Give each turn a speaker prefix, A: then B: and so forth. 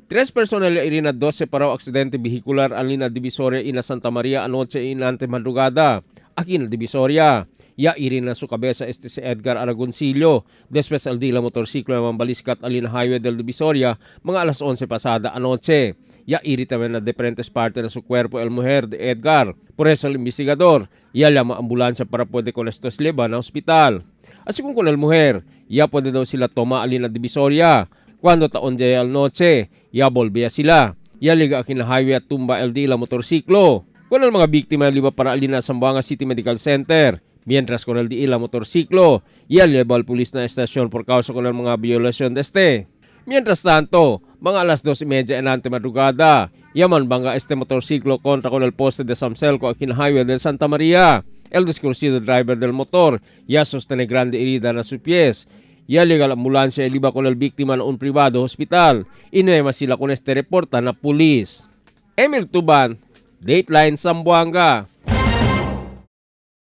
A: Tres personas irinados separaw aksidente vehicular en línea divisoria ina Santa Maria anoche inante madrugada. Aquí na divisoria. Ya irin na su cabeza si Edgar Aragoncillo. Después al di la motorsiklo na mambaliskat alina highway del Divisoria mga alas 11 pasada anoche. Ya iri también na diferentes parte na su cuerpo el mujer de Edgar. Por eso el investigador, ya llama ambulancia para puede con estos llevar na hospital. Así con el mujer, ya puede daw sila toma alina Divisoria. Cuando taon dya al noche, ya volvía sila. Ya liga akin na highway at tumba el di la motorsiklo. Con el mga biktima liba para alina Zamboanga City Medical Center. Mientras con el di la motorsiklo, ya lleva al pulis na estasyon por causa con el mga violasyon de este. Mientras tanto, mga alas 2:30 enante madrugada, yaman banga este motorsiklo contra con el poste de Samselco akin highway del Santa Maria. El desconocido driver del motor ya sostiene grande herida na sus pies. Ya legal ambulancia iliba con el biktima na un privado hospital. Inuema sila con este reporta na pulis. Emil Tuban, Dateline Zamboanga.